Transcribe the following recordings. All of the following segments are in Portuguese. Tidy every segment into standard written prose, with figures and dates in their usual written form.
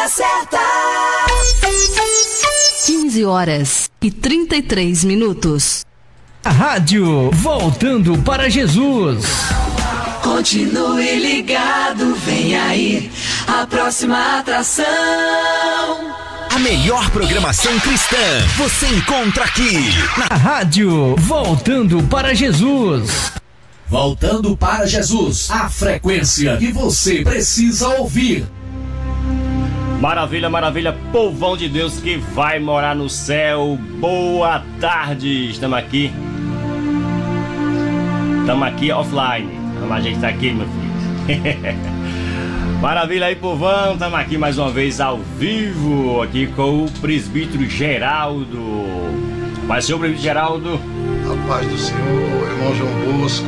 hora certa. 15h33. A rádio voltando para Jesus. Continue ligado, vem aí a próxima atração. A melhor programação cristã você encontra aqui na rádio voltando para Jesus. Voltando para Jesus, a frequência que você precisa ouvir. Maravilha, maravilha, povão de Deus que vai morar no céu. Boa tarde, estamos aqui offline, mas a gente tá aqui, meu filho. Maravilha aí, povão, estamos aqui mais uma vez ao vivo, aqui com o presbítero Geraldo. Mas, senhor presbítero Geraldo. A paz do Senhor, irmão João Bosco.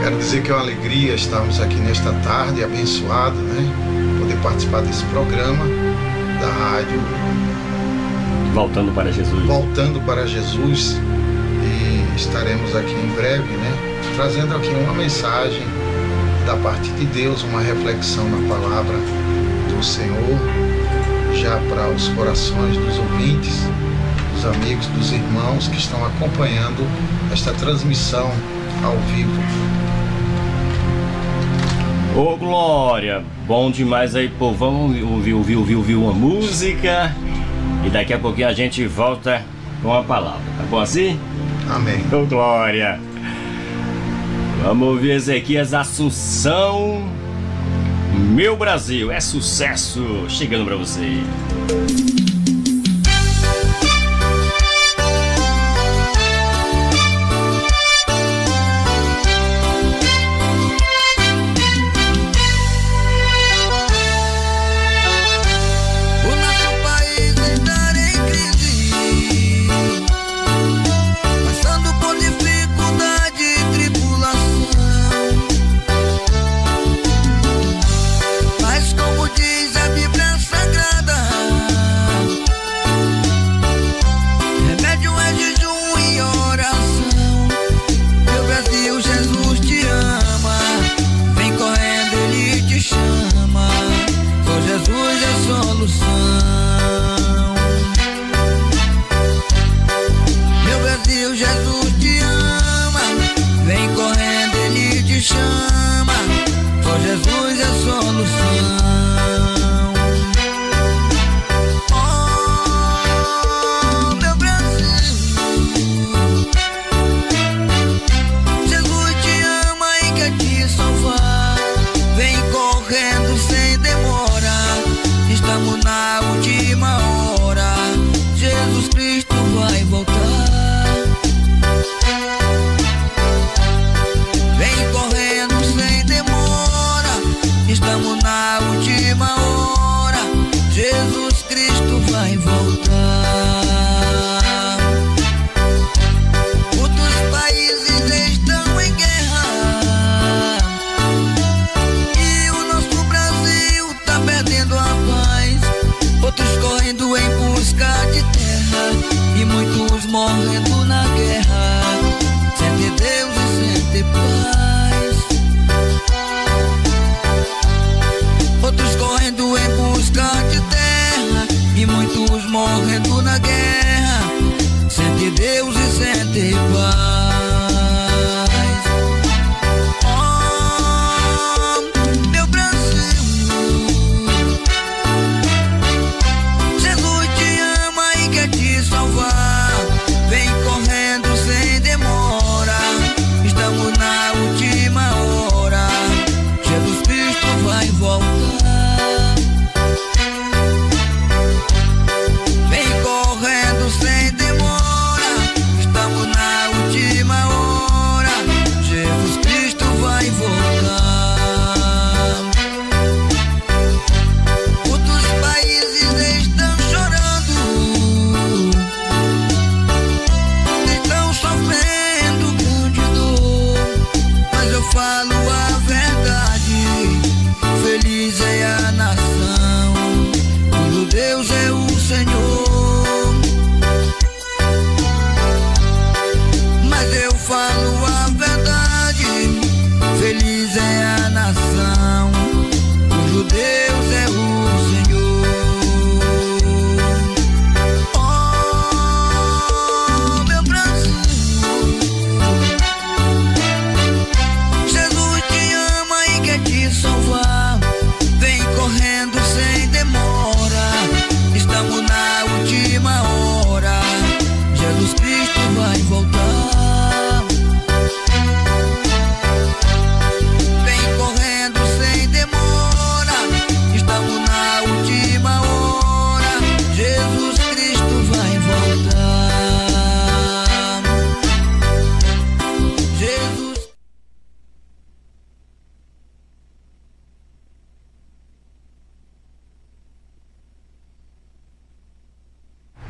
Quero dizer que é uma alegria estarmos aqui nesta tarde, abençoado, né? Poder participar desse programa da rádio Voltando para Jesus. Voltando para Jesus. E estaremos aqui em breve, né? Trazendo aqui uma mensagem da parte de Deus, uma reflexão na palavra do Senhor, já para os corações dos ouvintes, dos amigos, dos irmãos que estão acompanhando esta transmissão ao vivo. Ô glória, bom demais aí, povão, ouvir uma música e daqui a pouquinho a gente volta com a palavra, tá bom assim? Amém. Ô glória. Vamos ouvir Ezequias Assunção. Meu Brasil é sucesso, chegando pra você. Vem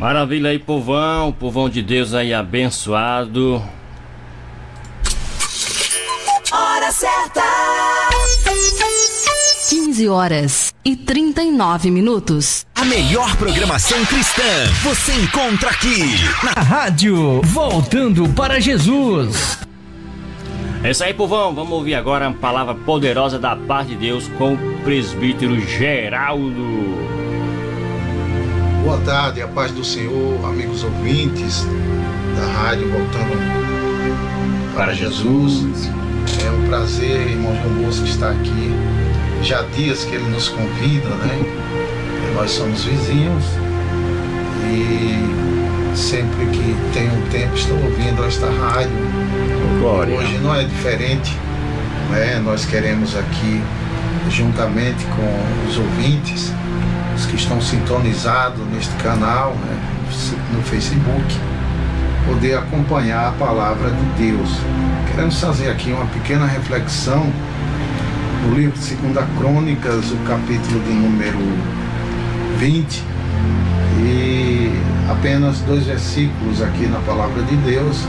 Maravilha aí, povão de Deus aí abençoado. Hora certa. 15h39. A melhor programação cristã você encontra aqui Na rádio Voltando para Jesus. É isso aí, povão. Vamos ouvir agora a palavra poderosa da parte de Deus com o presbítero Geraldo. Boa tarde, a paz do Senhor, amigos ouvintes da rádio Voltando para Jesus. É um prazer, irmão João Bosco, estar aqui. Já há dias que ele nos convida, né? Nós somos vizinhos e sempre que tenho tempo estou ouvindo esta rádio. Glória. Hoje não é diferente, né? Nós queremos aqui, juntamente com os ouvintes, os que estão sintonizados neste canal, né, no Facebook, poder acompanhar a palavra de Deus. Queremos fazer aqui uma pequena reflexão no livro de 2 Crônicas, o capítulo de número 20, e apenas 2 versículos aqui na palavra de Deus,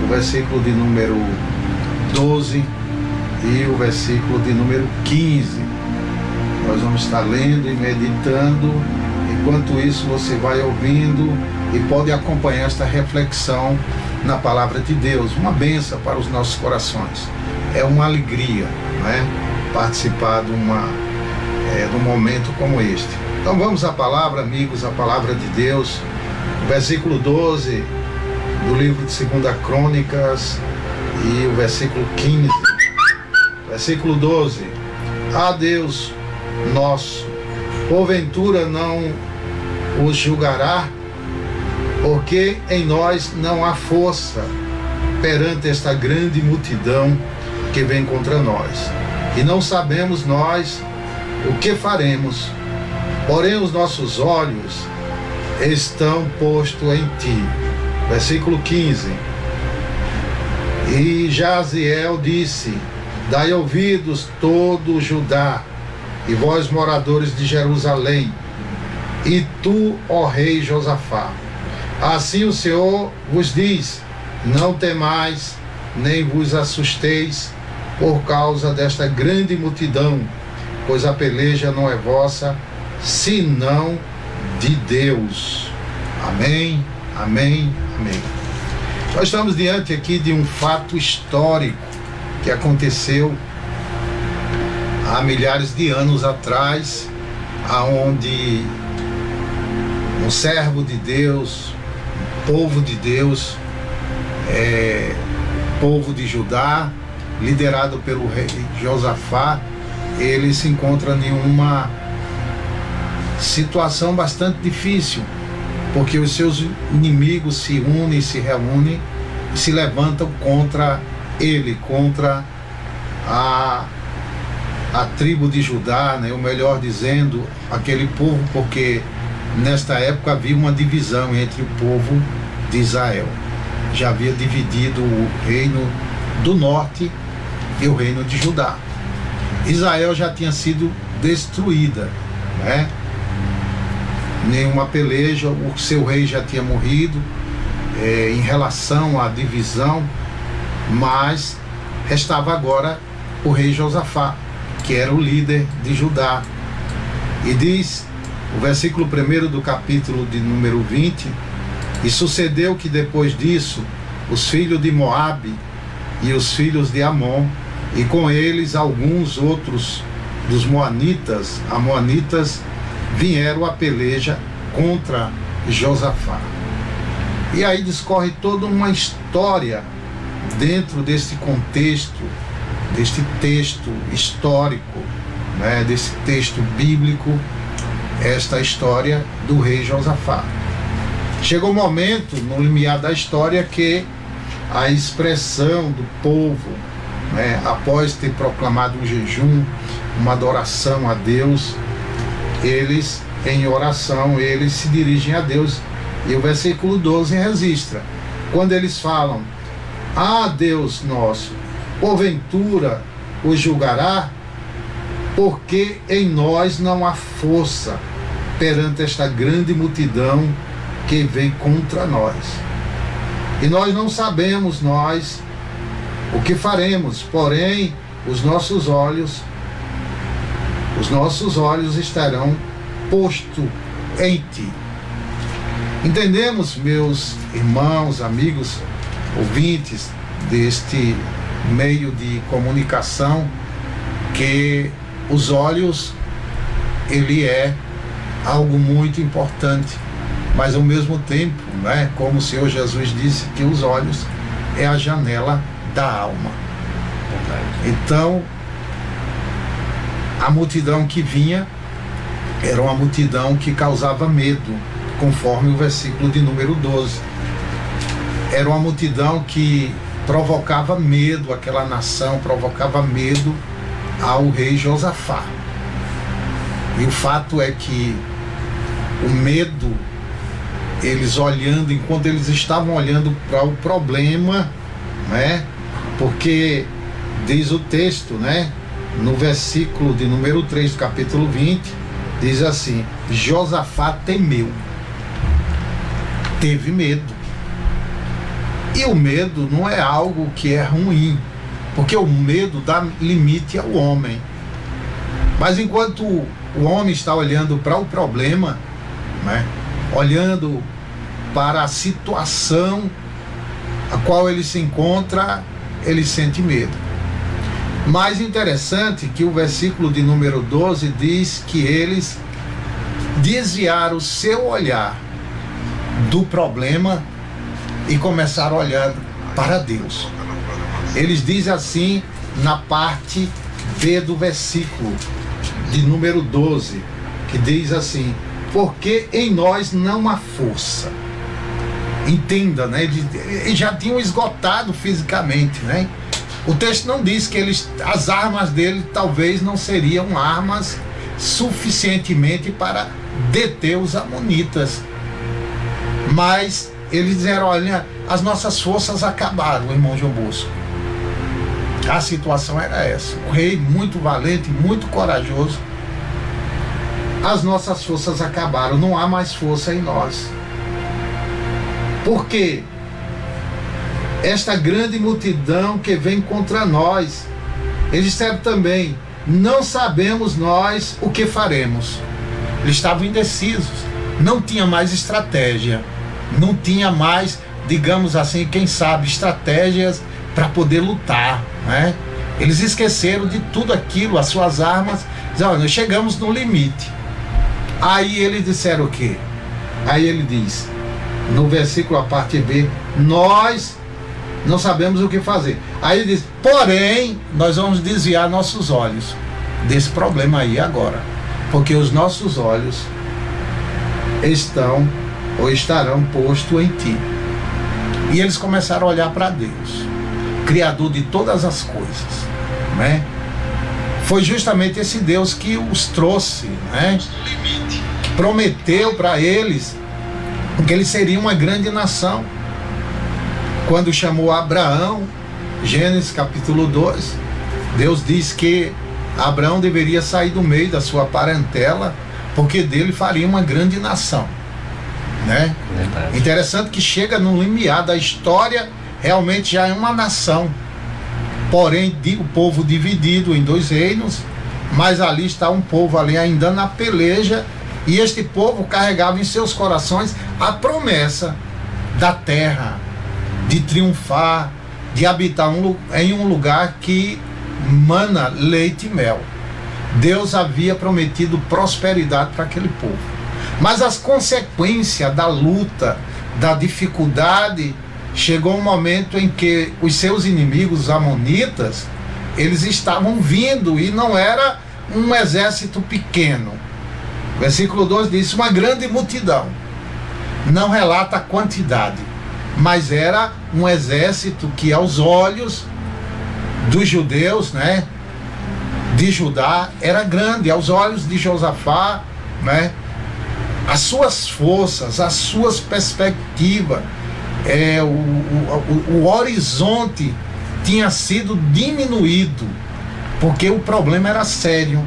o versículo de número 12 e o versículo de número 15. Nós vamos estar lendo e meditando. Enquanto isso, você vai ouvindo e pode acompanhar esta reflexão na palavra de Deus. Uma bênção para os nossos corações. É uma alegria, né? Participar de um momento como este. Então vamos à palavra, amigos, a palavra de Deus. O versículo 12 do livro de 2 Crônicas e o versículo 15. Versículo 12. Ah, Deus nosso, porventura não os julgará, porque em nós não há força perante esta grande multidão que vem contra nós, e não sabemos nós o que faremos, porém os nossos olhos estão postos em ti. Versículo 15. E Jaziel disse: dai ouvidos todo Judá, e vós, moradores de Jerusalém, e tu, ó rei Josafá. Assim o Senhor vos diz: não temais, nem vos assusteis por causa desta grande multidão, pois a peleja não é vossa, senão de Deus. Amém, amém, amém. Nós estamos diante aqui de um fato histórico que aconteceu há milhares de anos atrás, aonde um servo de Deus, povo de Deus, povo de Judá, liderado pelo rei Josafá, ele se encontra em uma situação bastante difícil, porque os seus inimigos se unem, se reúnem e se levantam contra ele, contra a tribo de Judá, né? Ou melhor dizendo, aquele povo, porque nesta época havia uma divisão entre o povo de Israel. Já havia dividido o reino do norte e o reino de Judá. Israel já tinha sido destruída, né? Nenhuma peleja, o seu rei já tinha morrido em relação à divisão, mas restava agora o rei Josafá, que era o líder de Judá. E diz o versículo 1 do capítulo de número 20: e sucedeu que depois disso os filhos de Moabe e os filhos de Amon, e com eles alguns outros dos amonitas vieram a peleja contra Josafá. E aí discorre toda uma história dentro desse contexto, deste texto histórico, né, desse texto bíblico, esta história do rei Josafá. Chegou um momento no limiar da história que a expressão do povo, né, após ter proclamado um jejum, uma adoração a Deus, eles, em oração, eles se dirigem a Deus. E o versículo 12 registra, quando eles falam: ah, Deus nosso, porventura os julgará, porque em nós não há força perante esta grande multidão que vem contra nós. E nós não sabemos o que faremos, porém os nossos olhos estarão postos em ti. Entendemos, meus irmãos, amigos, ouvintes deste meio de comunicação, que os olhos, ele é algo muito importante, mas ao mesmo tempo, né, como o Senhor Jesus disse, que os olhos é a janela da alma. Então, a multidão que vinha era uma multidão que causava medo, conforme o versículo de número 12. Era uma multidão que provocava medo, aquela nação provocava medo ao rei Josafá. E o fato é que o medo, enquanto eles estavam olhando para o problema, né? Porque diz o texto, né? No versículo de número 3 do capítulo 20, diz assim: Josafá temeu, teve medo. E o medo não é algo que é ruim, porque o medo dá limite ao homem. Mas enquanto o homem está olhando para o problema, né, olhando para a situação a qual ele se encontra, ele sente medo. Mais interessante que o versículo de número 12 diz que eles desviaram o seu olhar do problema e começaram a olhar para Deus. Eles dizem assim na parte B do versículo de número 12, que diz assim: porque em nós não há força. Entenda, né? Eles já tinham esgotado fisicamente, né? O texto não diz que as armas dele talvez não seriam armas suficientemente para deter os amonitas. Mas eles disseram: olha, as nossas forças acabaram, irmão João Bosco. A situação era essa. O rei, muito valente, muito corajoso. As nossas forças acabaram, não há mais força em nós. Por quê? Esta grande multidão que vem contra nós, eles disseram também: não sabemos nós o que faremos. Eles estavam indecisos, não tinha mais estratégia, não tinha mais, digamos assim, quem sabe, estratégias para poder lutar, né? Eles esqueceram de tudo aquilo, as suas armas. Diziam: nós chegamos no limite. Aí eles disseram o quê? Aí ele diz, no versículo a parte B: nós não sabemos o que fazer. Aí ele diz: porém, nós vamos desviar nossos olhos desse problema aí agora, porque os nossos olhos estão ou estarão postos em ti. E eles começaram a olhar para Deus, Criador de todas as coisas, né? Foi justamente esse Deus que os trouxe, né? Que prometeu para eles que eles seriam uma grande nação. Quando chamou Abraão, Gênesis capítulo 2, Deus diz que Abraão deveria sair do meio da sua parentela, porque dele faria uma grande nação, né? Verdade. Interessante que chega no limiar da história, realmente já é uma nação, porém o povo dividido em dois reinos, mas ali está um povo ali ainda na peleja, e este povo carregava em seus corações a promessa da terra, de triunfar, de habitar em um lugar que mana leite e mel. Deus havia prometido prosperidade para aquele povo, mas as consequências da luta, da dificuldade, chegou um momento em que os seus inimigos, os amonitas, eles estavam vindo, e não era um exército pequeno. Versículo 12 diz: uma grande multidão. Não relata a quantidade, mas era um exército que aos olhos dos judeus, né, de Judá, era grande. Aos olhos de Josafá, né, as suas forças, as suas perspectivas, o horizonte tinha sido diminuído, porque o problema era sério.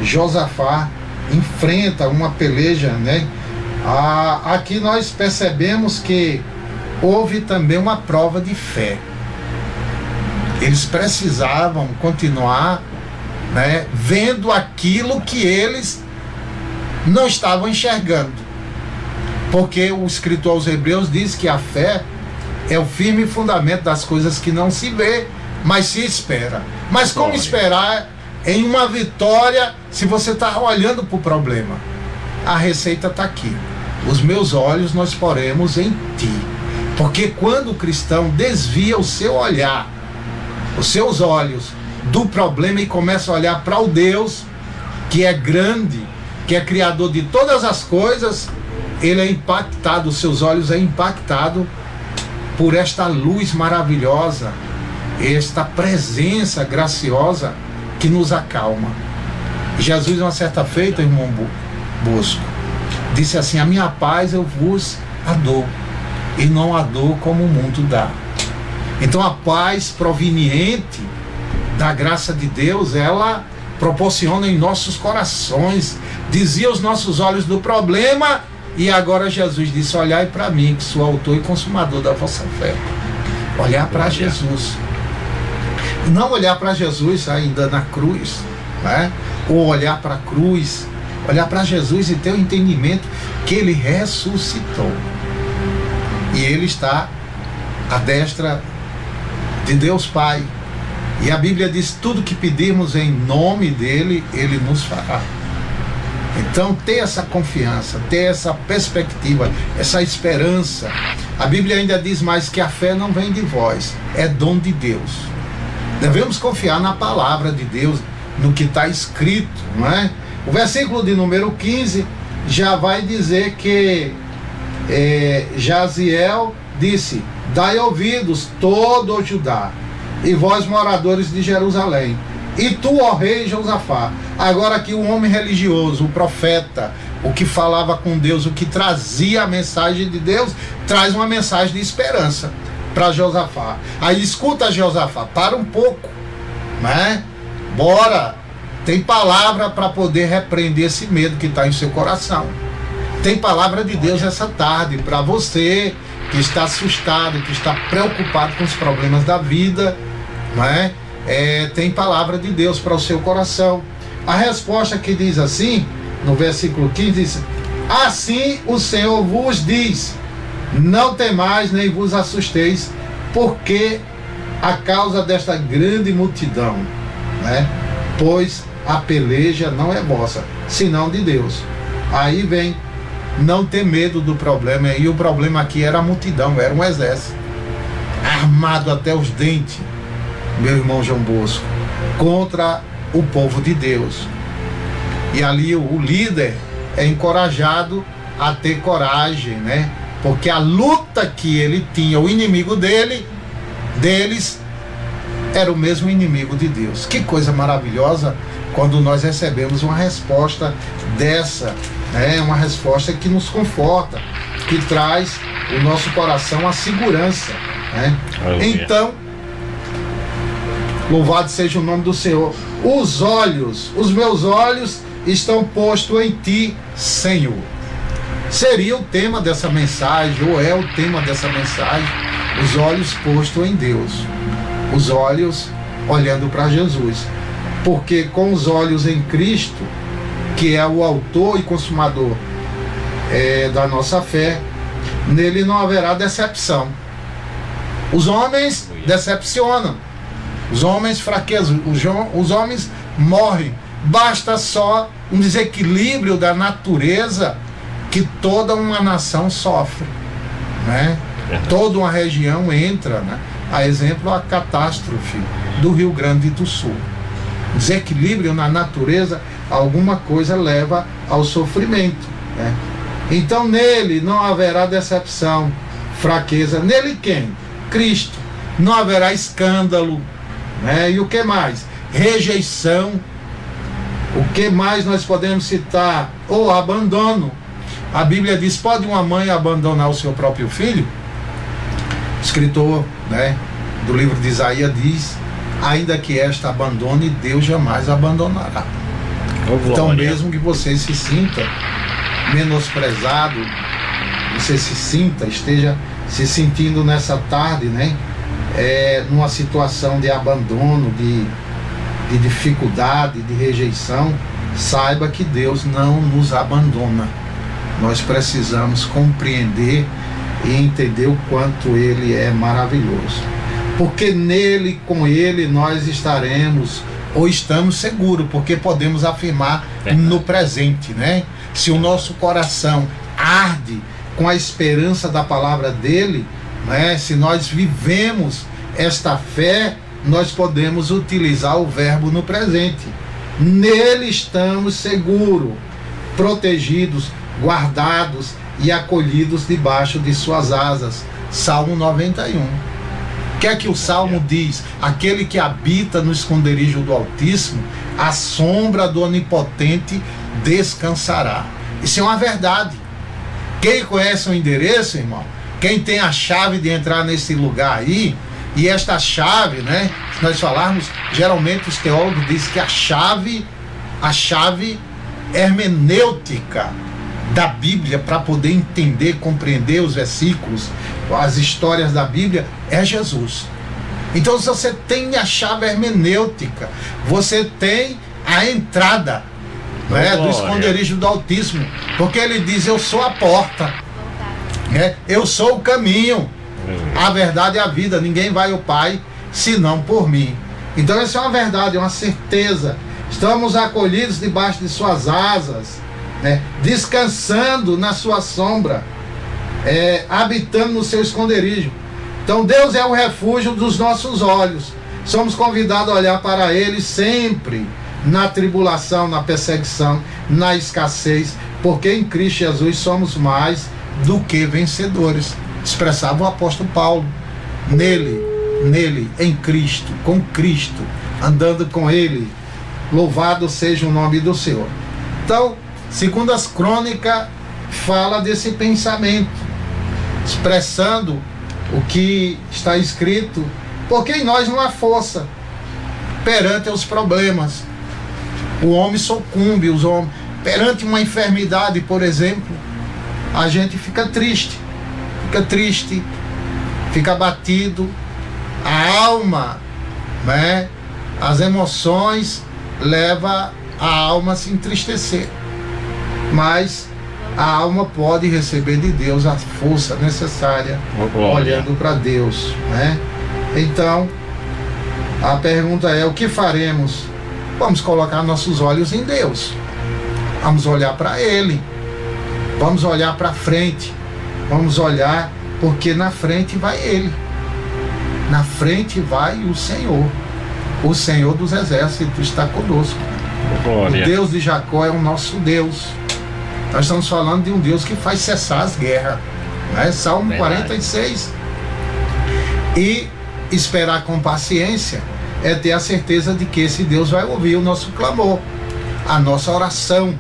Josafá enfrenta uma peleja, né, Aqui nós percebemos que houve também uma prova de fé. Eles precisavam continuar, né, vendo aquilo que eles não estavam enxergando. Porque o escritor aos Hebreus diz que a fé é o firme fundamento das coisas que não se vê, mas se espera. Mas como esperar em uma vitória se você está olhando para o problema? A receita está aqui. Os meus olhos nós poremos em ti. Porque quando o cristão desvia o seu olhar, os seus olhos do problema e começa a olhar para o Deus que é grande, que é criador de todas as coisas, ele é impactado, os seus olhos é impactado por esta luz maravilhosa, esta presença graciosa que nos acalma. Jesus, uma certa feita, irmão Bosco, disse assim: a minha paz eu vos a dou, e não a dou como o mundo dá. Então a paz proveniente da graça de Deus, ela proporciona em nossos corações, dizia os nossos olhos do problema, e agora Jesus disse: olhai para mim, que sou autor e consumador da vossa fé. Olhar para Jesus. Não olhar para Jesus ainda na cruz, né? Ou olhar para a cruz, olhar para Jesus e ter o entendimento que ele ressuscitou. E ele está à destra de Deus Pai. E a Bíblia diz: tudo que pedirmos em nome dele, ele nos fará. Então, ter essa confiança, ter essa perspectiva, essa esperança. A Bíblia ainda diz mais que a fé não vem de vós, é dom de Deus. Devemos confiar na palavra de Deus, no que está escrito, não é? O versículo de número 15 já vai dizer que Jaziel disse: dai ouvidos todo o Judá, e vós moradores de Jerusalém, e tu, ó rei Josafá. Agora aqui o homem religioso, o profeta, o que falava com Deus, o que trazia a mensagem de Deus, traz uma mensagem de esperança para Josafá. Aí escuta, Josafá, para um pouco, né? Bora, tem palavra para poder repreender esse medo que está em seu coração. Tem palavra de Deus essa tarde para você que está assustado, que está preocupado com os problemas da vida, né? Tem palavra de Deus para o seu coração. A resposta que diz assim, no versículo 15, diz: assim o Senhor vos diz, não temais nem vos assusteis, porque a causa desta grande multidão, né? Pois a peleja não é vossa, senão de Deus. Aí vem não ter medo do problema. E o problema aqui era a multidão, era um exército armado até os dentes, meu irmão João Bosco, contra o povo de Deus. E ali o líder é encorajado a ter coragem, né? Porque a luta que ele tinha, o inimigo deles era o mesmo inimigo de Deus. Que coisa maravilhosa quando nós recebemos uma resposta dessa, né? Uma resposta que nos conforta, que traz o nosso coração a segurança, né? Então, louvado seja o nome do Senhor. Os meus olhos estão postos em ti, Senhor. Seria o tema dessa mensagem, ou é o tema dessa mensagem, os olhos postos em Deus. Os olhos olhando para Jesus. Porque com os olhos em Cristo, que é o autor e consumador da nossa fé, nele não haverá decepção. Os homens decepcionam, os homens fraquejam, os homens morrem. Basta só um desequilíbrio da natureza que toda uma nação sofre, né? Toda uma região entra, né? A exemplo, a catástrofe do Rio Grande do Sul. Desequilíbrio na natureza, alguma coisa leva ao sofrimento, né? Então nele não haverá decepção, fraqueza. Nele quem? Cristo. Não haverá escândalo, né? E o que mais? Rejeição. O que mais nós podemos citar? Ou abandono. A Bíblia diz: pode uma mãe abandonar o seu próprio filho? O escritor, né, do livro de Isaías diz: ainda que esta abandone, Deus jamais abandonará. Então mesmo que você se sinta menosprezado, você esteja se sentindo nessa tarde, né? Numa situação de abandono, de dificuldade, de rejeição, saiba que Deus não nos abandona. Nós precisamos compreender e entender o quanto Ele é maravilhoso. Porque nele, com Ele, nós estaremos ou estamos seguros, porque podemos afirmar no presente, né? Se o nosso coração arde com a esperança da palavra dele, né? Se nós vivemos esta fé, nós podemos utilizar o verbo no presente. Nele estamos seguros, protegidos, guardados e acolhidos debaixo de suas asas. Salmo 91. O que é que o Salmo diz? Aquele que habita no esconderijo do Altíssimo, à sombra do Onipotente descansará. Isso é uma verdade. Quem conhece o endereço, irmão, quem tem a chave de entrar nesse lugar aí, e esta chave, né, se nós falarmos, geralmente os teólogos dizem que a chave hermenêutica da Bíblia, para poder entender, compreender os versículos, as histórias da Bíblia, é Jesus. Então, se você tem a chave hermenêutica, você tem a entrada, né, do esconderijo do Altíssimo, porque ele diz: eu sou a porta, né? Eu sou o caminho, a verdade e a vida, ninguém vai ao Pai senão por mim. Então essa é uma verdade, é uma certeza. Estamos acolhidos debaixo de suas asas, né? Descansando na sua sombra, habitando no seu esconderijo. Então Deus é o refúgio dos nossos olhos. Somos convidados a olhar para Ele sempre, na tribulação, na perseguição, na escassez, porque em Cristo Jesus somos mais do que vencedores. Expressava o apóstolo Paulo. Nele, em Cristo, com Cristo, andando com Ele, louvado seja o nome do Senhor. Então, segundo as crônicas, fala desse pensamento, expressando o que está escrito, porque em nós não há força perante os problemas. O homem sucumbe, perante uma enfermidade, por exemplo, a gente fica triste, fica abatido, a alma, né, as emoções levam a alma a se entristecer, mas a alma pode receber de Deus a força necessária, olhando para Deus, né? Então a pergunta é: o que faremos? Vamos colocar nossos olhos em Deus, vamos olhar para Ele, vamos olhar para frente, vamos olhar, porque na frente vai Ele, na frente vai o Senhor dos exércitos está conosco. Glória. O Deus de Jacó é o nosso Deus. Nós estamos falando de um Deus que faz cessar as guerras, né? Salmo 46. E esperar com paciência é ter a certeza de que esse Deus vai ouvir o nosso clamor, a nossa oração.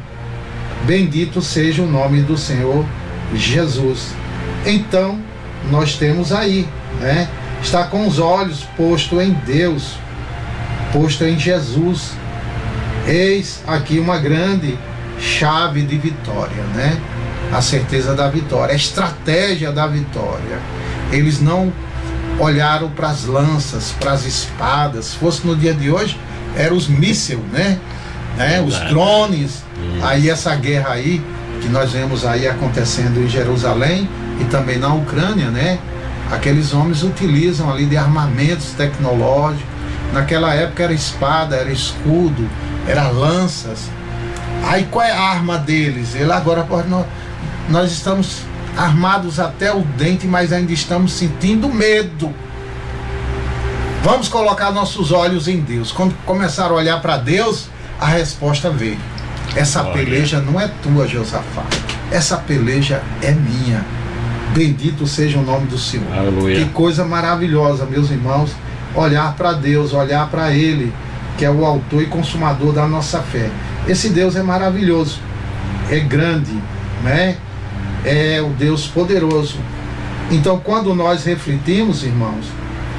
Bendito seja o nome do Senhor Jesus. Então nós temos aí, né, está com os olhos postos em Deus, posto em Jesus. Eis aqui uma grande chave de vitória, né? A certeza da vitória, a estratégia da vitória. Eles não olharam para as lanças, para as espadas. Se fosse no dia de hoje, eram os mísseis, né? Os drones. Aí essa guerra aí, que nós vemos aí acontecendo em Jerusalém e também na Ucrânia, né? Aqueles homens utilizam ali de armamentos tecnológicos. Naquela época era espada, era escudo, era lanças. Aí qual é a arma deles? Ele agora, nós estamos armados até o dente, mas ainda estamos sentindo medo. Vamos colocar nossos olhos em Deus. Quando começar a olhar para Deus, a resposta veio. Essa peleja não é tua, Josafá. Essa peleja é minha. Bendito seja o nome do Senhor. Aleluia. Que coisa maravilhosa, meus irmãos, olhar para Deus, olhar para Ele, que é o autor e consumador da nossa fé. Esse Deus é maravilhoso, é grande, né? É o Deus poderoso. Então, quando nós refletimos, irmãos,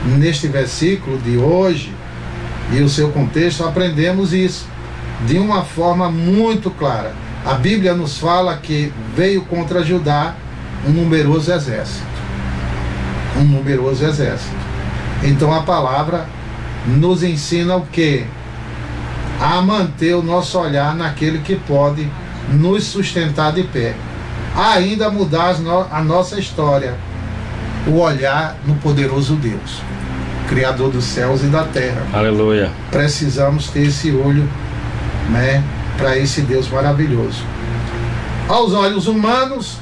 neste versículo de hoje e o seu contexto, aprendemos isso de uma forma muito clara. A Bíblia nos fala que veio contra Judá um numeroso exército. Um numeroso exército. Então a palavra nos ensina o quê? A manter o nosso olhar naquele que pode nos sustentar de pé. A ainda mudar a nossa história. O olhar no poderoso Deus, Criador dos céus e da terra. Aleluia. Precisamos ter esse olho, né, para esse Deus maravilhoso. Aos olhos humanos,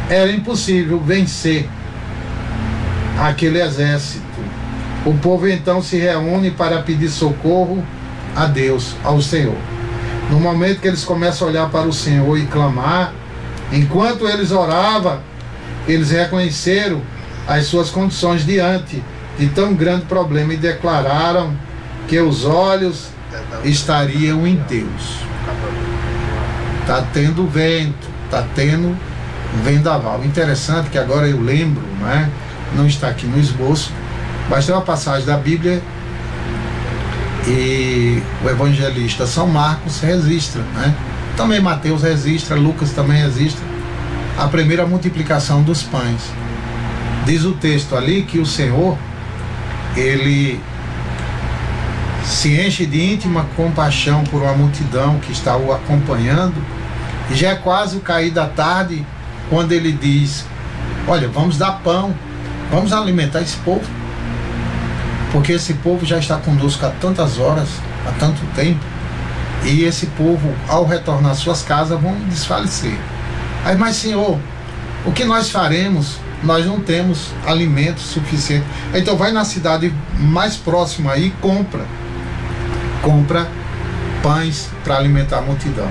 era impossível vencer aquele exército. O povo então se reúne para pedir socorro a Deus, ao Senhor. No momento que eles começam a olhar para o Senhor e clamar, enquanto eles oravam, eles reconheceram as suas condições diante de tão grande problema e declararam que os olhos estariam em Deus. Está tendo vento, está tendo vendaval. Interessante que agora eu lembro, né? Não está aqui no esboço, mas tem uma passagem da Bíblia e o evangelista São Marcos registra, né? Também Mateus registra, Lucas também registra a primeira multiplicação dos pães. Diz o texto ali que o Senhor, ele se enche de íntima compaixão por uma multidão que está o acompanhando, e já é quase o cair da tarde quando ele diz: olha, vamos dar pão, vamos alimentar esse povo, porque esse povo já está conosco há tantas horas, há tanto tempo, e esse povo, ao retornar às suas casas, vão desfalecer. Aí, mas Senhor, o que nós faremos? Nós não temos alimento suficiente. Então vai na cidade mais próxima aí e compra pães para alimentar a multidão.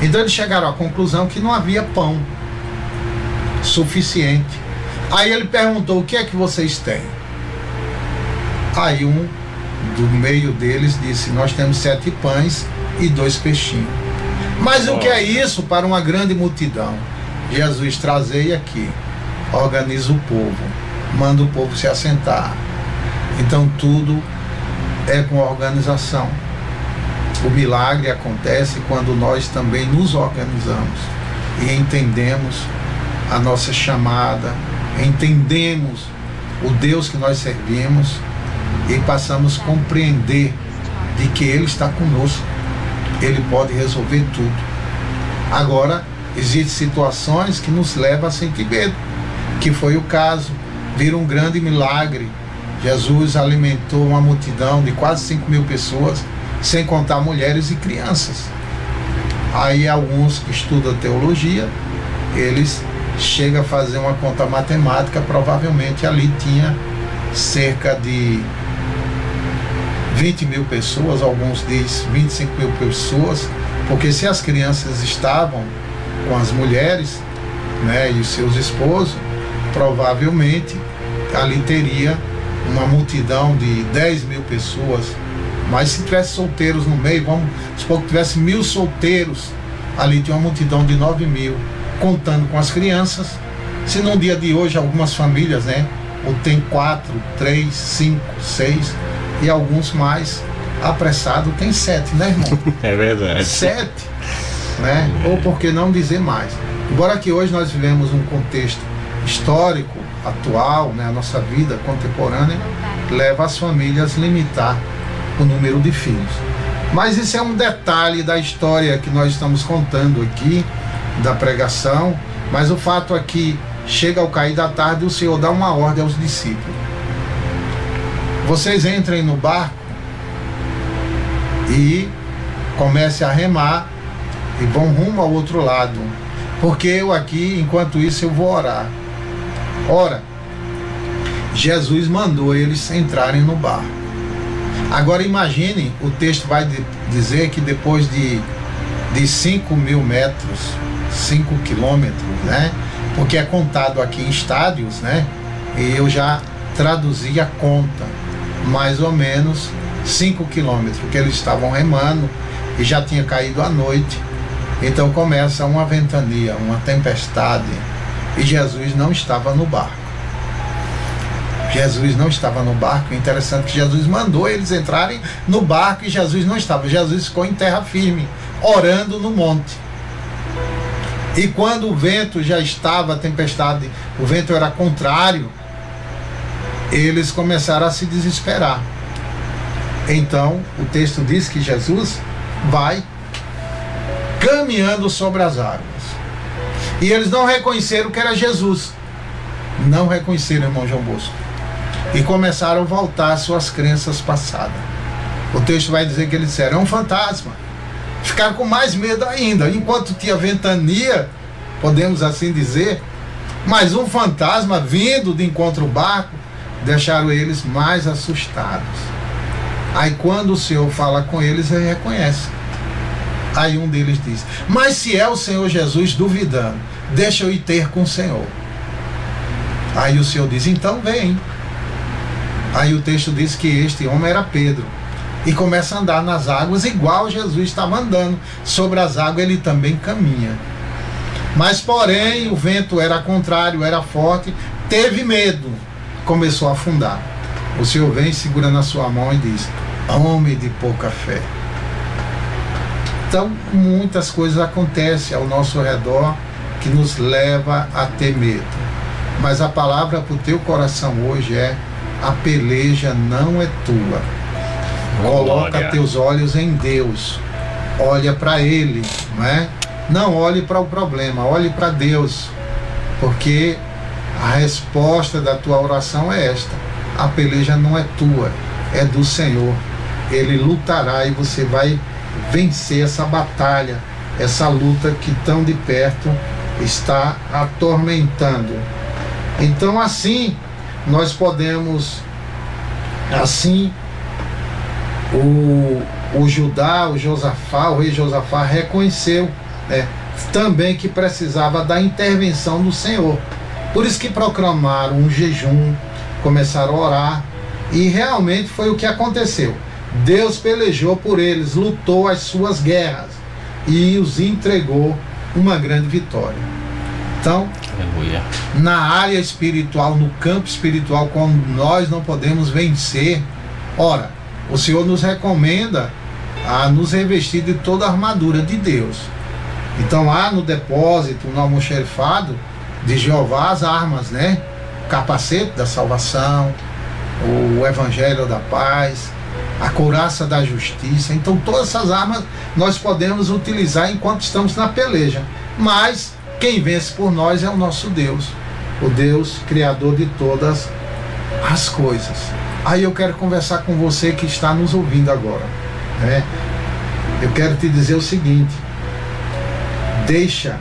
Então eles chegaram à conclusão que não havia pão suficiente. Aí ele perguntou: o que é que vocês têm? Aí um do meio deles disse: nós temos 7 pães e 2 peixinhos. Mas o que é isso para uma grande multidão? Jesus, trazei aqui, organiza o povo, manda o povo se assentar. Então tudo é com organização. O milagre acontece quando nós também nos organizamos e entendemos a nossa chamada, entendemos o Deus que nós servimos e passamos a compreender de que Ele está conosco. Ele pode resolver tudo. Agora, existem situações que nos levam a sentir medo, que foi o caso. Viram um grande milagre. Jesus alimentou uma multidão de quase 5.000 pessoas, sem contar mulheres e crianças. Aí alguns que estudam teologia, eles chegam a fazer uma conta matemática, provavelmente ali tinha cerca de 20.000 pessoas, alguns dizem 25.000 pessoas, porque se as crianças estavam com as mulheres, né, e os seus esposos, provavelmente ali teria uma multidão de 10.000 pessoas. Mas se tivesse solteiros no meio, vamos supor que tivesse 1.000 solteiros, ali tinha uma multidão de 9.000, contando com as crianças. Se no dia de hoje algumas famílias, né, ou tem 4, 3, 5, 6 e alguns mais apressados, tem 7, né, irmão? É verdade. 7, né? Ou por que não dizer mais? Embora que hoje nós vivemos um contexto histórico, atual, né, a nossa vida contemporânea leva as famílias a limitar o número de filhos. Mas isso é um detalhe da história que nós estamos contando aqui, da pregação, mas o fato é que chega ao cair da tarde, o Senhor dá uma ordem aos discípulos: vocês entrem no barco e comecem a remar e vão rumo ao outro lado, porque eu aqui, enquanto isso, eu vou orar. Ora, Jesus mandou eles entrarem no barco. Agora imagine, o texto vai dizer que depois de 5.000 metros, 5 quilômetros, né? Porque é contado aqui em estádios, né? E eu já traduzi a conta, mais ou menos 5 quilômetros, que eles estavam remando e já tinha caído a noite. Então começa uma ventania, uma tempestade, e Jesus não estava no barco. Jesus não estava no barco. É interessante que Jesus mandou eles entrarem no barco e Jesus não estava. Jesus ficou em terra firme, orando no monte. E quando o vento já estava, a tempestade, o vento era contrário, eles começaram a se desesperar. Então, o texto diz que Jesus vai caminhando sobre as águas. E eles não reconheceram que era Jesus. Não reconheceram, irmão João Bosco. E começaram a voltar às suas crenças passadas. O texto vai dizer que eles disseram, é um fantasma. Ficaram com mais medo ainda. Enquanto tinha ventania, podemos assim dizer, mas um fantasma vindo de encontro ao barco, deixaram eles mais assustados. Aí quando o Senhor fala com eles, eles reconhecem. Aí um deles diz, mas se é o Senhor Jesus duvidando, deixa eu ir ter com o Senhor. Aí o Senhor diz, então vem. Aí o texto diz que este homem era Pedro. E começa a andar nas águas igual Jesus estava andando. Sobre as águas ele também caminha. Mas porém o vento era contrário, era forte, teve medo, começou a afundar. O Senhor vem segurando a sua mão e diz, homem de pouca fé. Então muitas coisas acontecem ao nosso redor que nos leva a ter medo. Mas a palavra para o teu coração hoje é, a peleja não é tua. Coloca teus olhos em Deus. Olha para Ele, não é? Não olhe para o problema, olhe para Deus. Porque a resposta da tua oração é esta. A peleja não é tua, é do Senhor. Ele lutará e você vai vencer essa batalha, essa luta que tão de perto está atormentando. Então assim, nós podemos, assim, o Judá, o Josafá, o rei Josafá reconheceu, também que precisava da intervenção do Senhor. Por isso que proclamaram um jejum, começaram a orar, e realmente foi o que aconteceu. Deus pelejou por eles, lutou as suas guerras e os entregou uma grande vitória. Então, aleluia. Na área espiritual, no campo espiritual, quando nós não podemos vencer, ora, o Senhor nos recomenda a nos revestir de toda a armadura de Deus. Então lá no depósito, no almoxerifado de Jeová, as armas, né? O capacete da salvação, o evangelho da paz, a couraça da justiça. Então todas essas armas nós podemos utilizar enquanto estamos na peleja. Mas quem vence por nós é o nosso Deus, o Deus criador de todas as coisas. Aí eu quero conversar com você que está nos ouvindo agora, né? Eu quero te dizer o seguinte: deixa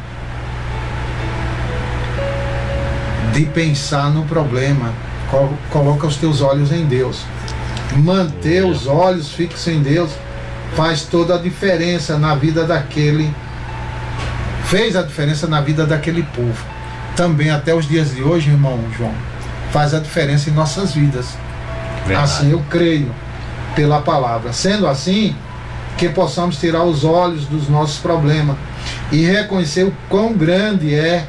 de pensar no problema, coloca os teus olhos em Deus. Manter os olhos fixos em Deus faz toda a diferença na vida daquele, fez a diferença na vida daquele povo. Também até os dias de hoje, irmão João, faz a diferença em nossas vidas. Verdade. Assim eu creio, pela palavra. Sendo assim, que possamos tirar os olhos dos nossos problemas e reconhecer o quão grande é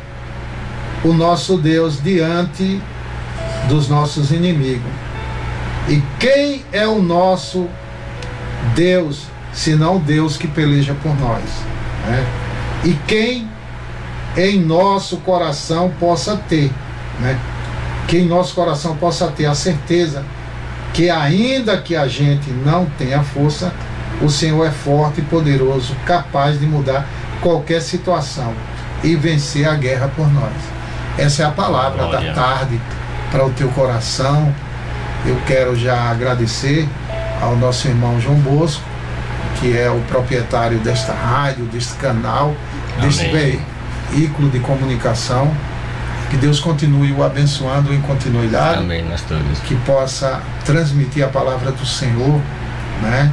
o nosso Deus diante dos nossos inimigos. E quem é o nosso Deus, senão Deus que peleja por nós, né? E quem em nosso coração possa ter, né? Que em nosso coração possa ter a certeza que ainda que a gente não tenha força, o Senhor é forte e poderoso, capaz de mudar qualquer situação e vencer a guerra por nós. Essa é a palavra Glória. Da tarde para o teu coração. Eu quero já agradecer ao nosso irmão João Bosco, que é o proprietário desta rádio, deste canal, deste veículo de comunicação. Que Deus continue o abençoando em continuidade. Amém, nós todos. Que possa transmitir a palavra do Senhor, né?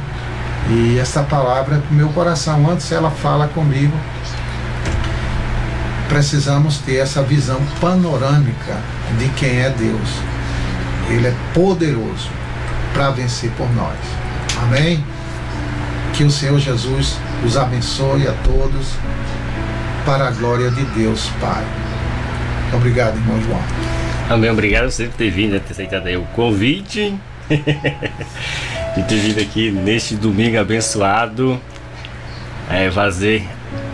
E essa palavra para o meu coração, antes ela fala comigo, precisamos ter essa visão panorâmica de quem é Deus. Ele é poderoso para vencer por nós. Amém? Que o Senhor Jesus os abençoe a todos para a glória de Deus Pai. Obrigado, irmão João. Amém, obrigado a você por ter vindo, ter aceitado aí o convite de ter vindo aqui neste domingo abençoado. fazer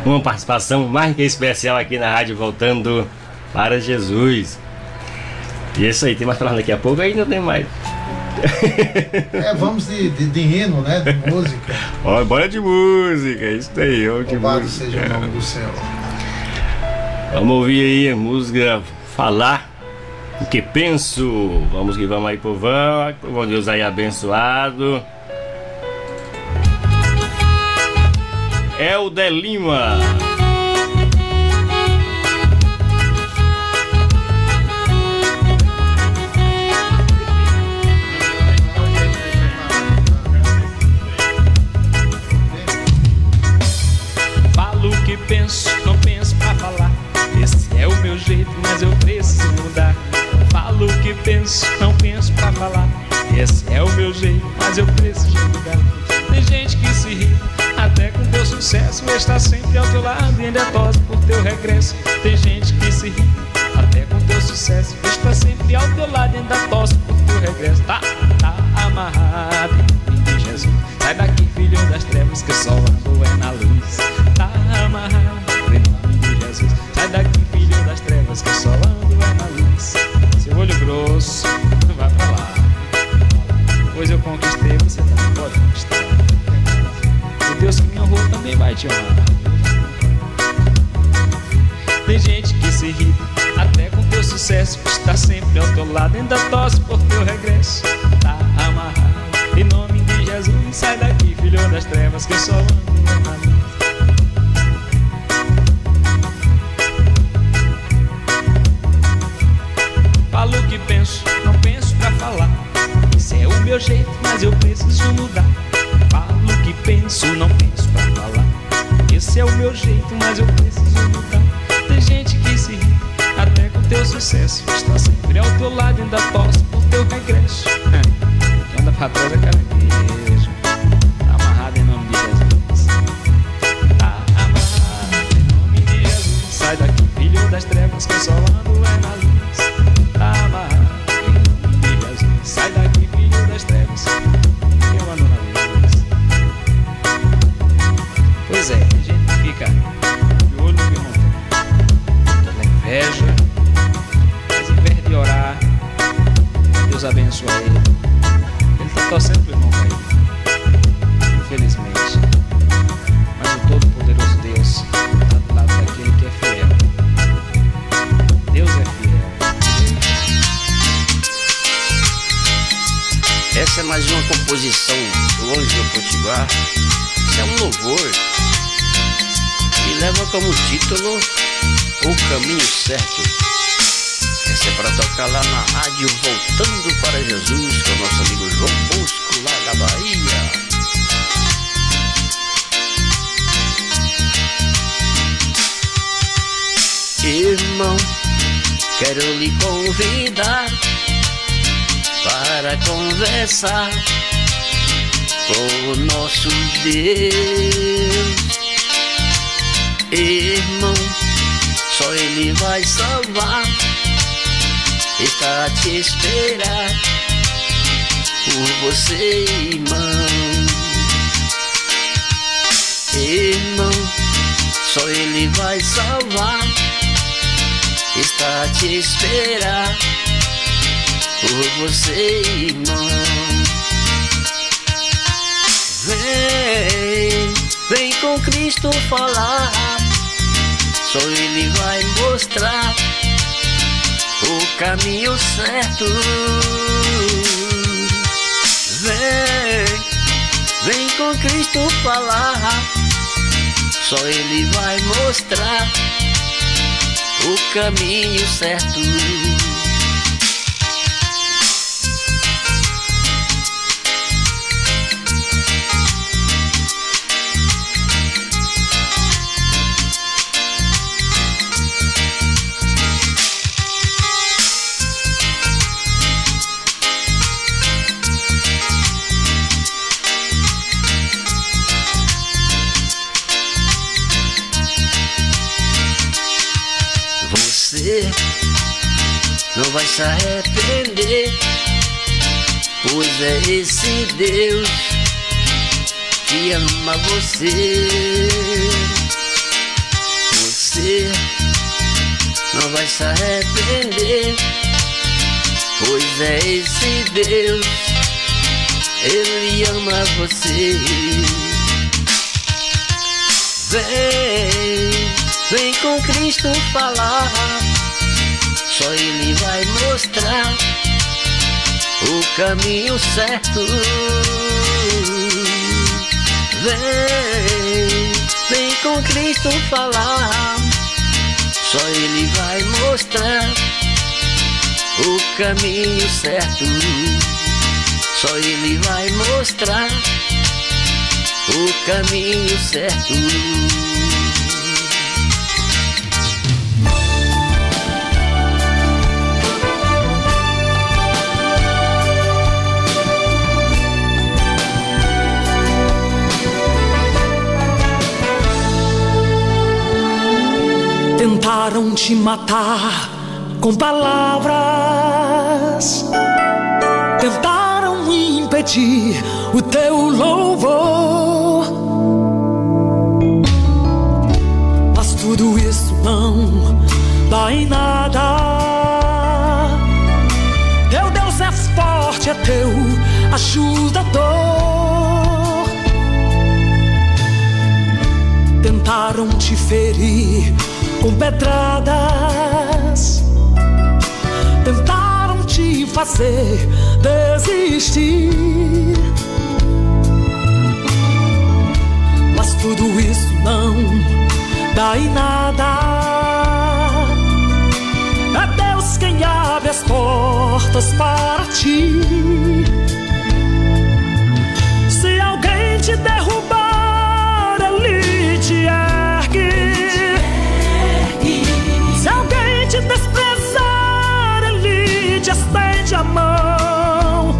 uma participação mais que especial aqui na rádio Voltando para Jesus. E isso aí, tem mais pra daqui a pouco, aí não tem mais. Vamos de hino, né? De música. Ó, bora de música, isso aí, ó, de Louvado música. seja o nome do Senhor. Vamos ouvir aí a música Falar o que penso. Vamos que vamos aí, povão. Povão, Deus aí abençoado. Helder Lima. Falo o que penso, não penso pra falar. Esse é o meu jeito, mas eu preciso mudar. Falo o que penso, não penso pra falar. Esse é o meu jeito, mas eu preciso mudar. Tem gente que se ri até com teu sucesso, está sempre ao teu lado e ainda torce por teu regresso. Tem gente que se ri até com teu sucesso, está sempre ao teu lado e ainda torce por teu regresso. Tá amarrado em nome de Jesus. Sai daqui, filho das trevas, que só ando é na luz. Tá amarrado em nome de Jesus. Sai daqui, filho das trevas, que só ando é na luz. Seu olho grosso, tu vai pra lá, pois eu conquistei, você também pode conquistar. O Deus que me honrou também vai te honrar. Tem gente que se ri até com teu sucesso, está sempre ao teu lado, ainda torce por teu regresso. Tá amarrado em nome de Jesus. Sai daqui, filho das trevas, que eu só ando na luz. Falo o que penso, não penso pra falar. Esse é o meu jeito, mas eu preciso mudar. Falo o que penso, não penso pra falar. Esse é o meu jeito, mas eu preciso mudar. Tem gente que se ri até com teu sucesso, está sempre ao teu lado, ainda torce por teu regresso. Quem anda pra trás é caranguejo. Tá amarrado em nome de Jesus. Tá amarrado em nome de Jesus. Sai daqui, filho das trevas, que eu só ando é na luz. Tá amarrado em nome de Jesus. Sai daqui, filho das trevas, que eu ando na luz. Pois é, tem gente que fica de olho no que não tem, toda inveja, mas em vez de orar, Deus abençoa ele. Ele tá torcendo pro irmão cair, infelizmente. Mas o Todo-Poderoso Deus tá do lado daquele que é fiel. Deus é fiel. Essa é mais uma composição do Ângelo Potiguar. Isso é um louvor e leva como título O Caminho Certo. Essa é para tocar lá na rádio Voltando para Jesus, com o nosso amigo João Bosco, lá da Bahia. Irmão, quero lhe convidar para conversar com o nosso Deus. Irmão, só Ele vai salvar, está a te esperar por você, irmão. Irmão, só Ele vai salvar, está a te esperar por você, irmão. Vem com Cristo falar, só Ele vai mostrar o caminho certo. Vem com Cristo falar, só Ele vai mostrar o caminho certo. Você não vai se arrepender, pois é esse Deus que ama você. Você não vai se arrepender, pois é esse Deus, Ele ama você. Vem com Cristo falar, só Ele vai mostrar o caminho certo. Vem com Cristo falar, só Ele vai mostrar o caminho certo. Só Ele vai mostrar o caminho certo. Tentaram te matar com palavras, tentaram impedir o teu louvor, mas tudo isso não dá em nada. Teu Deus é forte, é teu ajudador. Tentaram te ferir com pedradas, tentaram te fazer desistir, mas tudo isso não dá em nada. É Deus quem abre as portas para ti. Se alguém te derrubar, Ele te ergue. Se alguém te desprezar, Ele te estende a mão.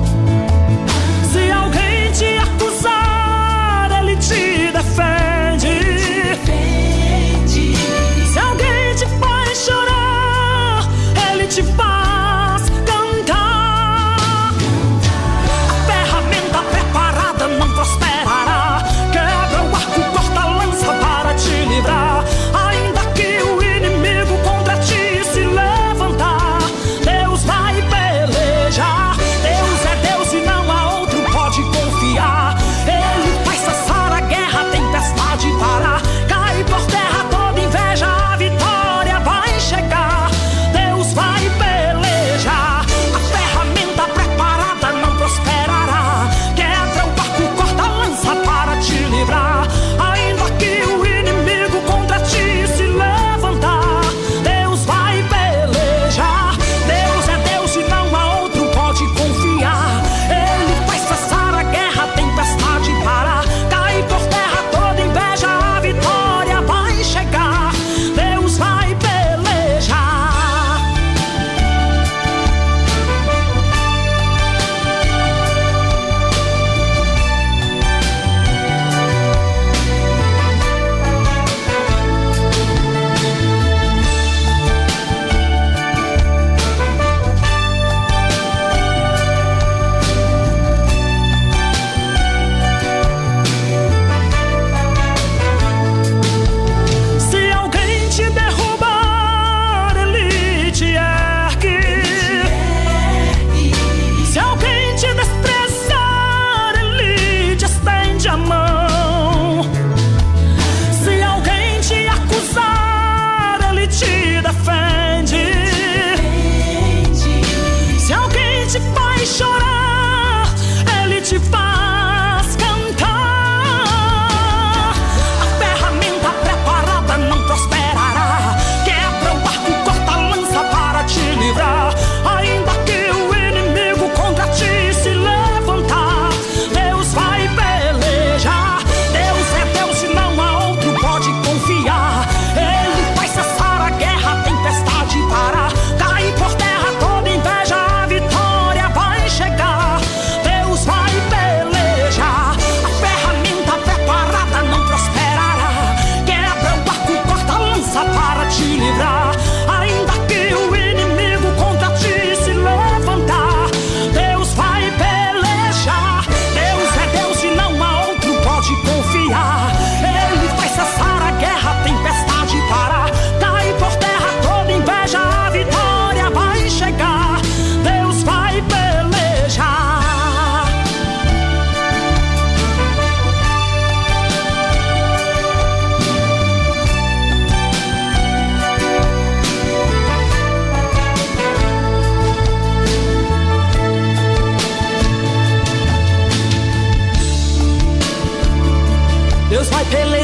Se alguém te acusar, Ele te defende. Se alguém te faz chorar, Ele te faz cantar.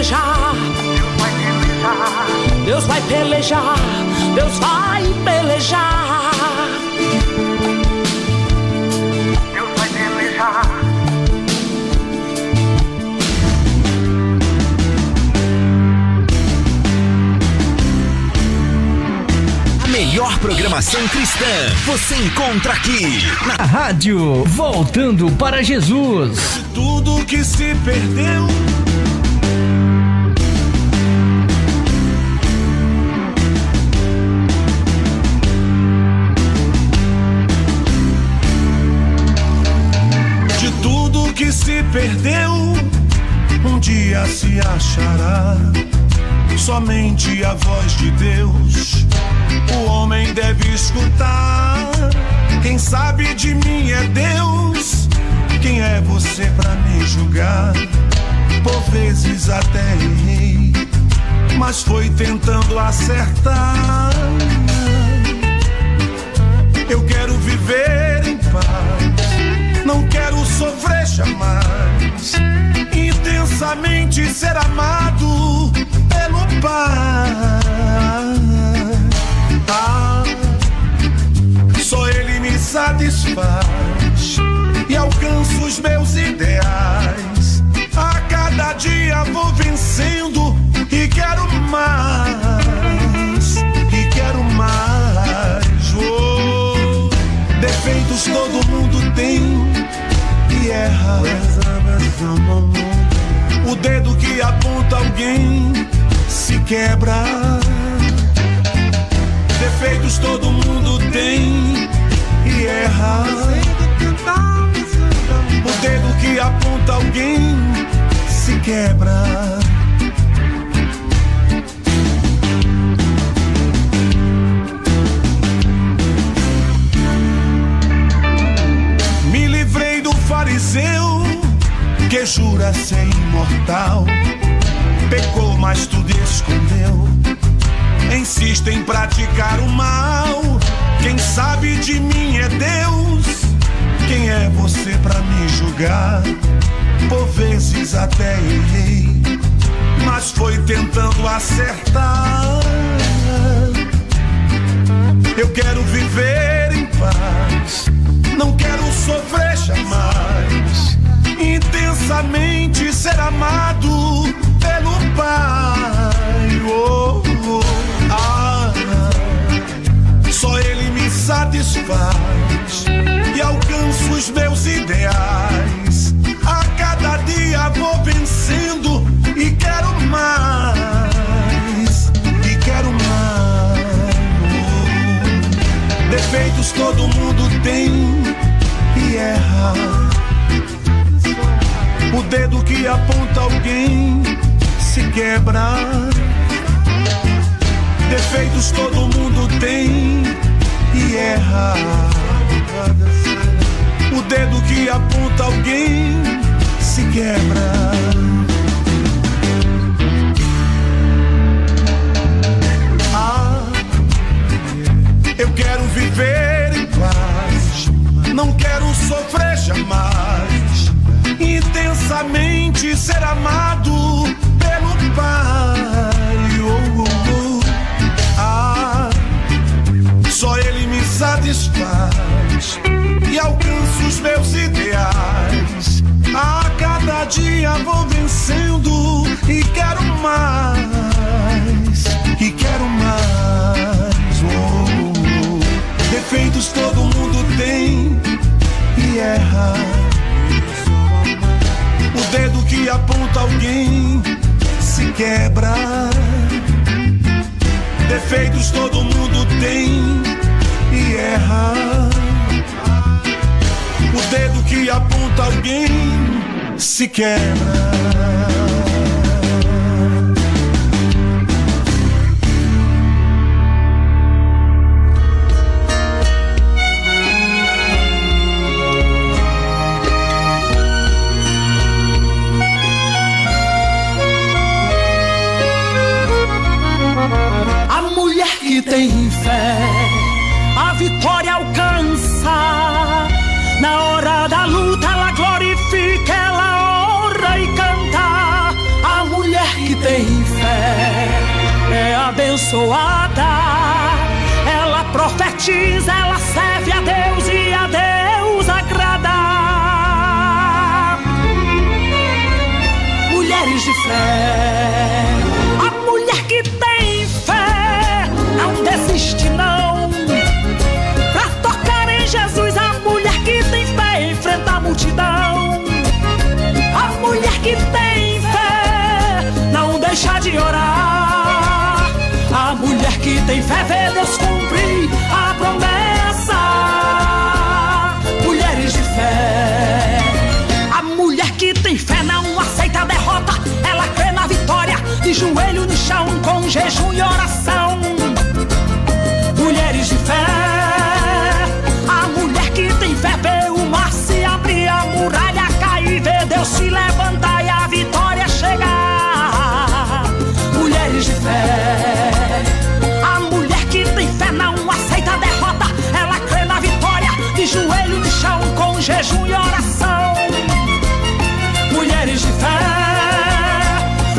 pelejar. Deus vai pelejar. Deus vai pelejar. Deus vai pelejar. A melhor programação cristã você encontra aqui na rádio Voltando para Jesus. De tudo que se perdeu, de tudo que se perdeu, um dia se achará somente a voz de Deus. O homem deve escutar. Quem sabe de mim é Deus. Quem é você pra me julgar? Por vezes até errei, mas foi tentando acertar. Eu quero viver em paz, não quero sofrer jamais. Intensamente ser amado pelo Pai. Só Ele me satisfaz e alcanço os meus ideais. A cada dia vou vencendo e quero mais, e quero mais. Oh, defeitos todo mundo tem e erra. O dedo que aponta alguém se quebra. Defeitos todo mundo tem e erra. O dedo que aponta alguém se quebra. Me livrei do fariseu que jura ser imortal. Pecou, mas tudo escondeu. Insiste em praticar o mal. Quem sabe de mim é Deus. Quem é você pra me julgar? Por vezes até errei, mas foi tentando acertar. Eu quero viver em paz, não quero sofrer jamais. Intensamente ser amado pelo Pai. Oh, oh, ah, só Ele me satisfaz e alcanço os meus ideais. A cada dia vou vencendo e quero mais, e quero mais. Oh, defeitos todo mundo tem e erra. O dedo que aponta alguém se quebra. Defeitos todo mundo tem e erra. O dedo que aponta alguém se quebra. Eu quero viver em paz, não quero sofrer jamais. Intensamente ser amado pelo Pai. Oh, oh, oh. Ah, só Ele me satisfaz e alcanço os meus ideais. A cada dia vou vencendo e quero mais, e quero mais. Oh, oh. Defeitos todo mundo tem e erra. O dedo que aponta alguém se quebra. Defeitos todo mundo tem e erra. O dedo que aponta alguém se quebra. A mulher que tem fé, a vitória alcança. Na hora da luta ela glorifica, ela ora e canta. abençoada. Ela profetiza, ela serve a Deus e a Deus agrada. Mulheres de fé, a mulher que tem fé não desiste não. Pra tocar em Jesus, a mulher que tem fé enfrenta a multidão. A mulher que tem fé não deixa de orar. A mulher que tem fé vê Deus cumprir a promessa. Mulheres de fé, a mulher que tem fé não aceita a derrota. Ela crê na vitória, de joelho no chão, com jejum e oração. Mulheres de fé, a mulher que tem fé vê o mar se abrir, a muralha cair, vê Deus se levantar e a vitória chegar. Mulheres de fé, a mulher que tem fé não aceita a derrota. Ela crê na vitória, de joelho no chão, com jejum e oração. Mulheres de fé,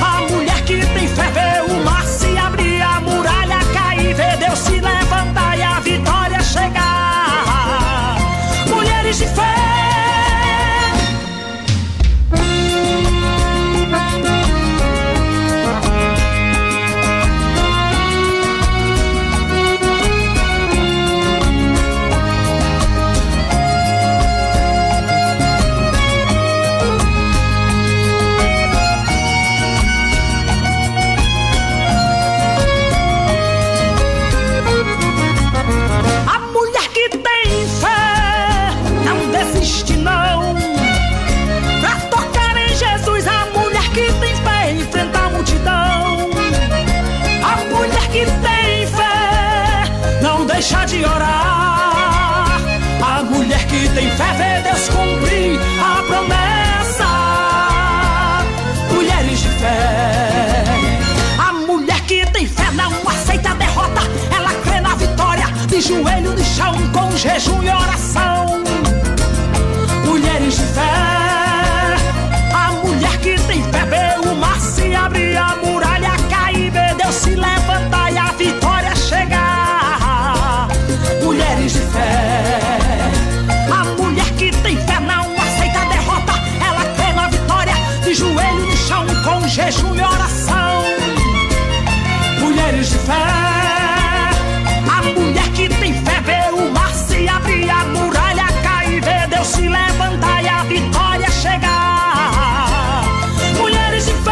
a mulher que tem fé vê o mar se abrir, a muralha cair, vê Deus se levantar e a vitória chegar. Mulheres de fé. Deixa de orar. A mulher que tem fé vê Deus cumprir a promessa. Mulheres de fé, a mulher que tem fé não aceita a derrota. Ela crê na vitória, de joelho no chão, com jejum e oração. Mulheres de fé, a mulher que tem fé vê o mar se abrir, a muralha cair, vê Deus se levantar e a vitória chegar. Mulheres de fé, a mulher que tem fé não aceita a derrota. Ela crê na vitória, de joelho no chão, com jejum e oração. Mulheres de fé, a mulher que tem fé vê o mar se abrir, a muralha cair, vê Deus se levantar e a vitória chegar. Mulheres de fé.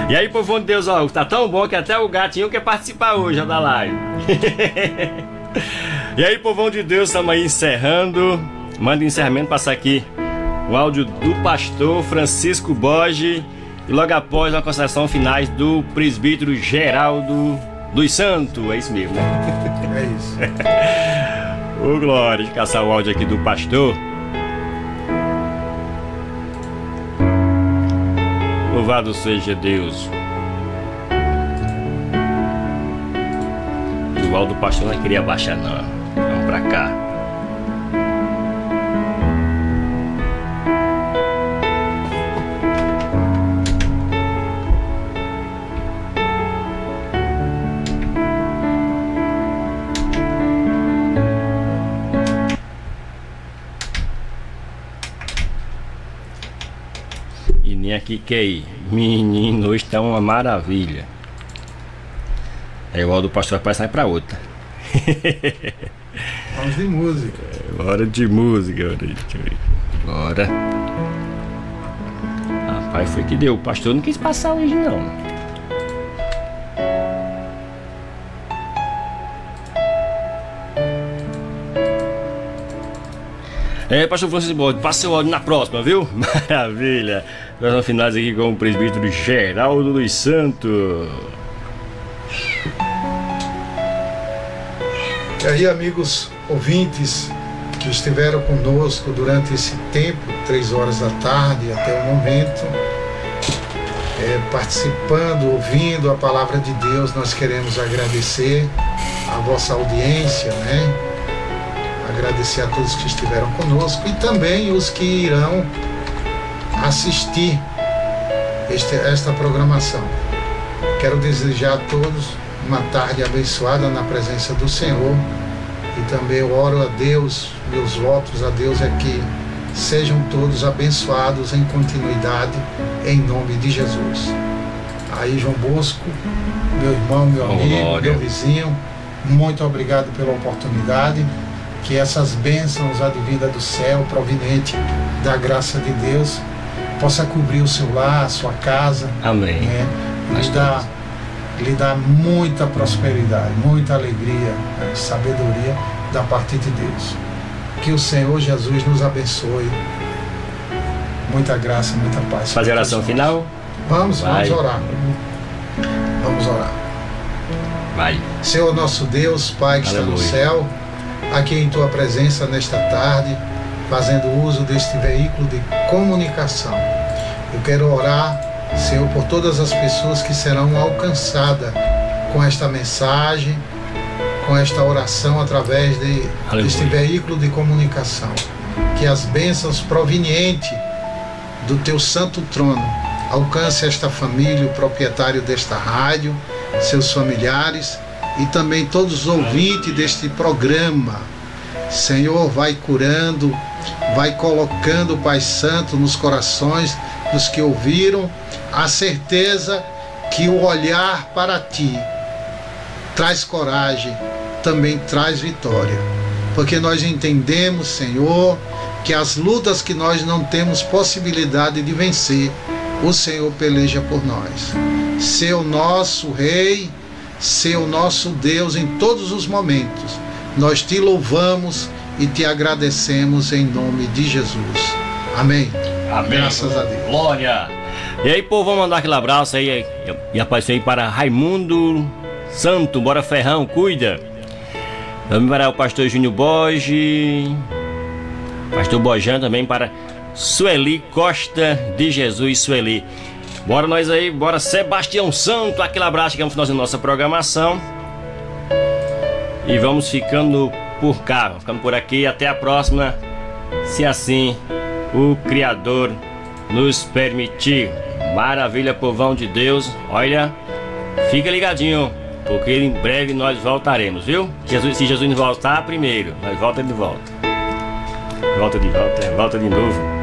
E aí, povo de Deus, ó, tá tão bom que até o gatinho quer participar hoje, ó, da live. E aí, povão de Deus, estamos aí encerrando. Manda encerramento, passar aqui um áudio do pastor Francisco Borges e logo após uma consideração finais do presbítero Geraldo dos Santos. É isso mesmo, né? É isso. Ô, glória, de caçar o áudio aqui do pastor. Louvado seja Deus. O áudio do pastor não queria baixar, não. Vamos pra cá. E nem aqui que aí. Menino, hoje tá uma maravilha. Aí o áudio do pastor vai sair pra outra. Vamos de música. Hora de música. Bora. Rapaz, foi que deu. O pastor não quis passar hoje, não. Pastor Francisco Borges, passa seu áudio na próxima, viu? Maravilha. Nós vamos finalizar aqui com o presbítero Geraldo dos Santos. E aí, amigos ouvintes que estiveram conosco durante esse tempo, 3 horas da tarde até o momento, participando, ouvindo a palavra de Deus, nós queremos agradecer a vossa audiência, né? Agradecer a todos que estiveram conosco e também os que irão assistir esta programação. Quero desejar a todos uma tarde abençoada na presença do Senhor e também eu oro a Deus, meus votos a Deus é que sejam todos abençoados em continuidade, em nome de Jesus. Aí, João Bosco, meu irmão, meu amigo, meu vizinho, muito obrigado pela oportunidade, que essas bênçãos advindas do céu, proveniente da graça de Deus, possa cobrir o seu lar, a sua casa. Amém. Né? Lhe dá muita prosperidade, muita alegria, sabedoria da parte de Deus. Que o Senhor Jesus nos abençoe. Muita graça, muita paz. Fazer a oração final? Vamos orar. Vamos orar. Vai. Senhor nosso Deus, Pai que está no céu, aqui em Tua presença nesta tarde, fazendo uso deste veículo de comunicação. Eu quero orar, Senhor, por todas as pessoas que serão alcançadas com esta mensagem, com esta oração através deste veículo de comunicação. Que as bênçãos provenientes do Teu santo trono alcance esta família, o proprietário desta rádio, seus familiares e também todos os ouvintes deste programa. Senhor, vai curando, vai colocando, Pai Santo, nos corações dos que ouviram a certeza que o olhar para Ti traz coragem, também traz vitória. Porque nós entendemos, Senhor, que as lutas que nós não temos possibilidade de vencer, o Senhor peleja por nós. Ser o nosso Rei, ser o nosso Deus em todos os momentos. Nós Te louvamos e Te agradecemos em nome de Jesus. Amém. Amém. Graças a Deus. Glória. E aí, povo, vamos mandar aquele abraço aí e aparecer aí para Raimundo Santo, bora Ferrão, cuida. Também para o pastor Júnior Borges, pastor Bojão, também para Sueli Costa de Jesus, Sueli. Bora nós aí, bora Sebastião Santo, aquele abraço, chegamos no final da nossa programação. E vamos ficando por cá, vamos ficando por aqui, até a próxima, se assim o Criador nos permitir. Maravilha, povão de Deus, olha, fica ligadinho, porque em breve nós voltaremos, viu? Se Jesus nos voltar primeiro, nós volta de volta. Volta de novo.